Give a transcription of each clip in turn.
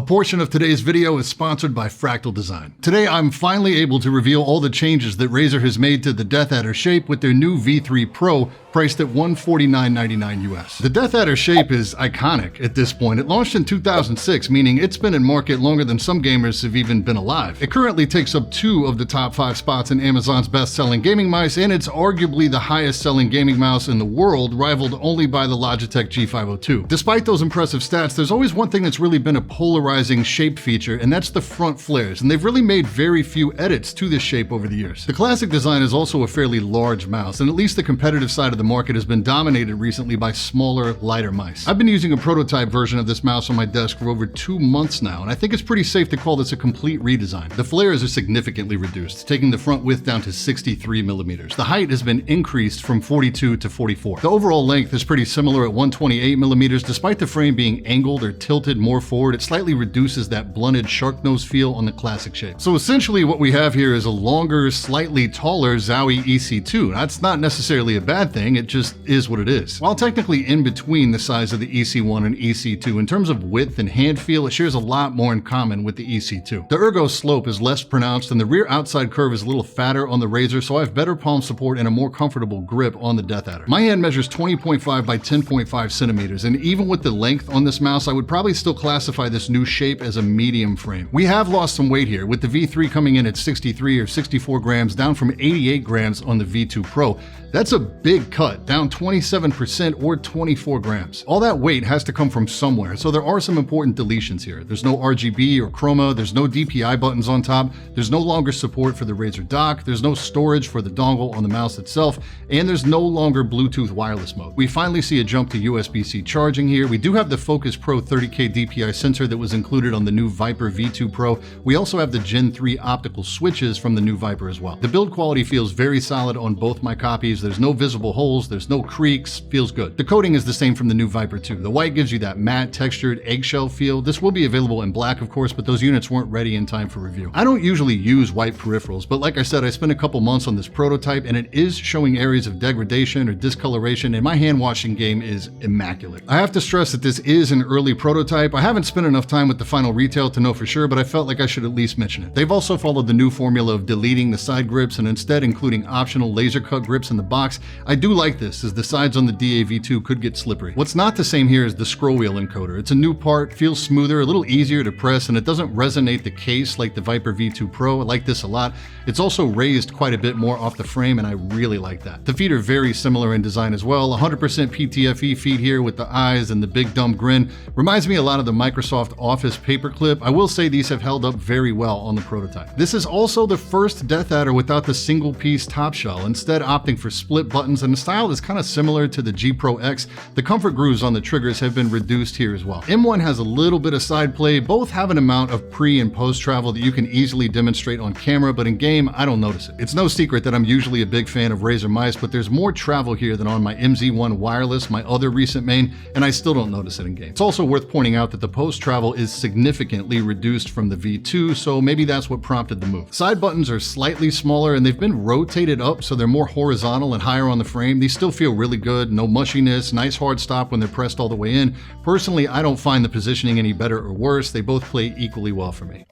A portion of today's video is sponsored by Fractal Design. Today I'm finally able to reveal all the changes that Razer has made to the Death Adder shape with their new V3 Pro priced at $149.99 US. The Death Adder shape is iconic at this point. It launched in 2006, meaning it's been in market longer than some gamers have even been alive. It currently takes up 2 of the top 5 spots in Amazon's best-selling gaming mice, and it's arguably the highest-selling gaming mouse in the world, rivaled only by the Logitech G502. Despite those impressive stats, there's always one thing that's really been a polarizing shape feature, and that's the front flares, and they've really made very few edits to this shape over the years. The classic design is also a fairly large mouse, and at least the competitive side of the market has been dominated recently by smaller, lighter mice. I've been using a prototype version of this mouse on my desk for over 2 months now, and I think it's pretty safe to call this a complete redesign. The flares are significantly reduced, taking the front width down to 63 millimeters. The height has been increased from 42 to 44. The overall length is pretty similar at 128 millimeters. Despite the frame being angled or tilted more forward, it slightly reduces that blunted shark nose feel on the classic shape. So essentially what we have here is a longer, slightly taller Zowie EC2. That's not necessarily a bad thing, it just is what it is. While technically in between the size of the EC1 and EC2, in terms of width and hand feel, it shares a lot more in common with the EC2. The ergo slope is less pronounced and the rear outside curve is a little fatter on the Razer, so I have better palm support and a more comfortable grip on the Death Adder. My hand measures 20.5 by 10.5 centimeters, and even with the length on this mouse, I would probably still classify this new shape as a medium frame. We have lost some weight here, with the V3 coming in at 63 or 64 grams, down from 88 grams on the V2 Pro. That's a big cut, down 27% or 24 grams. All that weight has to come from somewhere, so there are some important deletions here. There's no RGB or chroma, there's no DPI buttons on top, there's no longer support for the Razer dock, there's no storage for the dongle on the mouse itself, and there's no longer Bluetooth wireless mode. We finally see a jump to USB-C charging here. We do have the Focus Pro 30K DPI sensor that was included on the new Viper V2 Pro. We also have the Gen 3 optical switches from the new Viper as well. The build quality feels very solid on both my copies. There's no visible holes, there's no creaks, feels good. The coating is the same from the new Viper 2. The white gives you that matte, textured, eggshell feel. This will be available in black, of course, but those units weren't ready in time for review. I don't usually use white peripherals, but like I said, I spent a couple months on this prototype, and it is showing areas of degradation or discoloration, and my hand washing game is immaculate. I have to stress that this is an early prototype. I haven't spent enough time with the final retail to know for sure, but I felt like I should at least mention it. They've also followed the new formula of deleting the side grips and instead including optional laser cut grips in the box. I do like this, as the sides on the DAV2 could get slippery. What's not the same here is the scroll wheel encoder. It's a new part, feels smoother, a little easier to press, and it doesn't resonate the case like the Viper V2 Pro. I like this a lot. It's also raised quite a bit more off the frame, and I really like that. The feet are very similar in design as well. 100% PTFE feet here with the eyes and the big dumb grin. Reminds me a lot of the Microsoft Office paperclip. I will say these have held up very well on the prototype. This is also the first Death Adder without the single piece top shell, instead opting for split buttons, and the style is kind of similar to the G Pro X. The comfort grooves on the triggers have been reduced here as well. M1 has a little bit of side play. Both have an amount of pre and post travel that you can easily demonstrate on camera, but in game, I don't notice it. It's no secret that I'm usually a big fan of Razer mice, but there's more travel here than on my MZ1 Wireless, my other recent main, and I still don't notice it in game. It's also worth pointing out that the post travel is significantly reduced from the V2, so maybe that's what prompted the move. Side buttons are slightly smaller and they've been rotated up so they're more horizontal and higher on the frame. These still feel really good, no mushiness, nice hard stop when they're pressed all the way in. Personally, I don't find the positioning any better or worse. They both play equally well for me.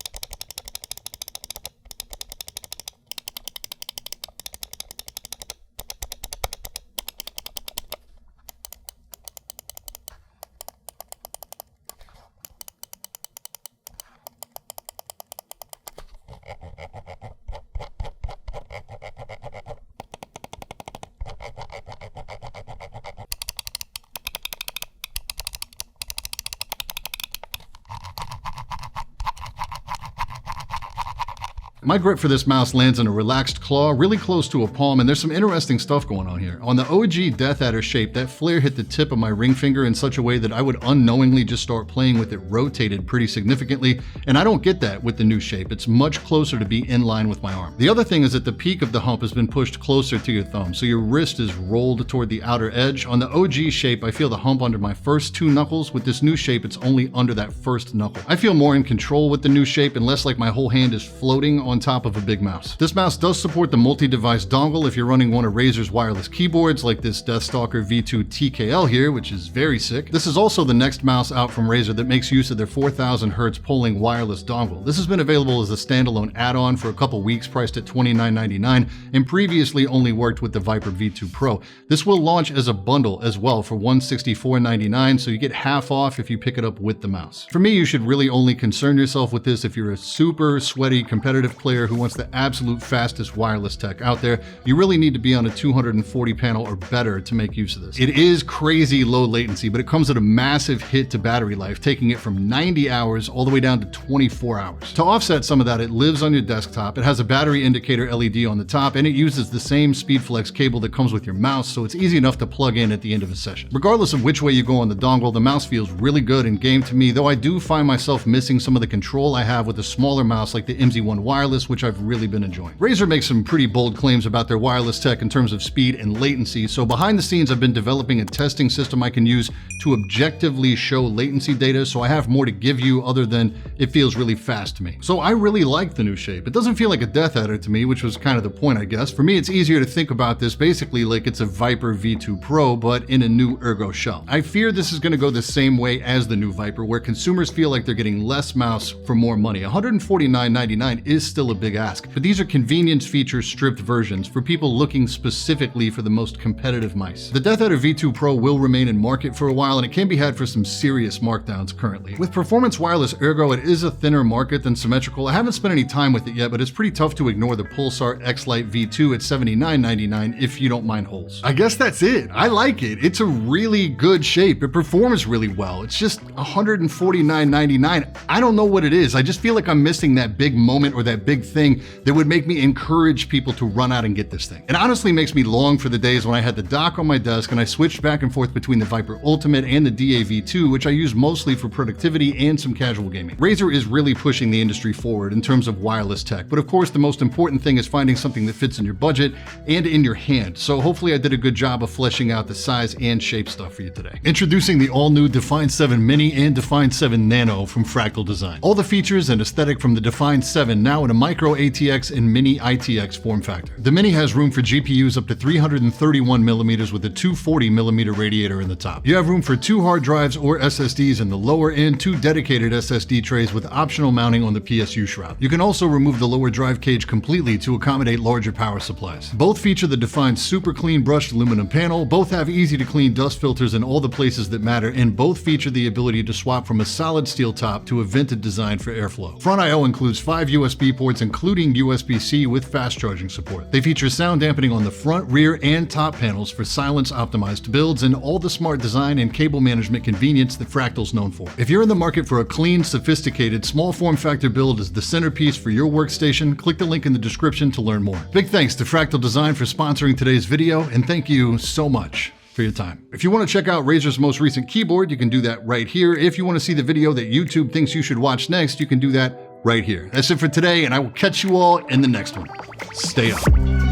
My grip for this mouse lands in a relaxed claw, really close to a palm, and there's some interesting stuff going on here. On the OG Death Adder shape, that flare hit the tip of my ring finger in such a way that I would unknowingly just start playing with it rotated pretty significantly, and I don't get that with the new shape. It's much closer to be in line with my arm. The other thing is that the peak of the hump has been pushed closer to your thumb, so your wrist is rolled toward the outer edge. On the OG shape, I feel the hump under my first 2 knuckles. With this new shape, it's only under that first knuckle. I feel more in control with the new shape and less like my whole hand is floating on on top of a big mouse. This mouse does support the multi-device dongle if you're running one of Razer's wireless keyboards like this Deathstalker V2 TKL here, which is very sick. This is also the next mouse out from Razer that makes use of their 4000 Hz polling wireless dongle. This has been available as a standalone add-on for a couple weeks, priced at $29.99, and previously only worked with the Viper V2 Pro. This will launch as a bundle as well for $164.99, so you get half off if you pick it up with the mouse. For me, you should really only concern yourself with this if you're a super sweaty competitive player who wants the absolute fastest wireless tech out there. You really need to be on a 240 panel or better to make use of this. It is crazy low latency, but it comes at a massive hit to battery life, taking it from 90 hours all the way down to 24 hours. To offset some of that, it lives on your desktop. It has a battery indicator LED on the top, and it uses the same SpeedFlex cable that comes with your mouse, so it's easy enough to plug in at the end of a session. Regardless of which way you go on the dongle, the mouse feels really good in game to me, though I do find myself missing some of the control I have with a smaller mouse like the MZ1 Wireless, which I've really been enjoying. Razer makes some pretty bold claims about their wireless tech in terms of speed and latency, so behind the scenes I've been developing a testing system I can use to objectively show latency data, so I have more to give you other than it feels really fast to me. So I really like the new shape. It doesn't feel like a Death Adder to me, which was kind of the point, I guess. For me, it's easier to think about this basically like it's a Viper V2 Pro, but in a new Ergo shell. I fear this is going to go the same way as the new Viper, where consumers feel like they're getting less mouse for more money. $149.99 is still a big ask, but these are convenience feature stripped versions for people looking specifically for the most competitive mice. The Death Adder V2 Pro will remain in market for a while, and it can be had for some serious markdowns currently. With Performance Wireless Ergo, it is a thinner market than symmetrical. I haven't spent any time with it yet, but it's pretty tough to ignore the Pulsar X-Lite V2 at $79.99 if you don't mind holes. I guess that's it. I like it. It's a really good shape. It performs really well. It's just $149.99. I don't know what it is. I just feel like I'm missing that big moment or that big thing that would make me encourage people to run out and get this thing. It honestly makes me long for the days when I had the dock on my desk and I switched back and forth between the Viper Ultimate and the DAV2, which I use mostly for productivity and some casual gaming. Razer is really pushing the industry forward in terms of wireless tech, but of course the most important thing is finding something that fits in your budget and in your hand. So hopefully I did a good job of fleshing out the size and shape stuff for you today. Introducing the all-new Define 7 Mini and Define 7 Nano from Fractal Design. All the features and aesthetic from the Define 7 now in a micro ATX and mini ITX form factor. The Mini has room for GPUs up to 331mm with a 240mm radiator in the top. You have room for 2 hard drives or SSDs in the lower and 2 dedicated SSD trays with optional mounting on the PSU shroud. You can also remove the lower drive cage completely to accommodate larger power supplies. Both feature the Define super clean brushed aluminum panel, both have easy to clean dust filters in all the places that matter, and both feature the ability to swap from a solid steel top to a vented design for airflow. Front I/O includes 5 USB ports including USB-C with fast charging support. They feature sound dampening on the front, rear, and top panels for silence optimized builds and all the smart design and cable management convenience that Fractal's known for. If you're in the market for a clean, sophisticated, small form factor build as the centerpiece for your workstation, click the link in the description to learn more. Big thanks to Fractal Design for sponsoring today's video, and thank you so much for your time. If you want to check out Razer's most recent keyboard, you can do that right here. If you want to see the video that YouTube thinks you should watch next, you can do that right here. That's it for today, and I will catch you all in the next one. Stay up.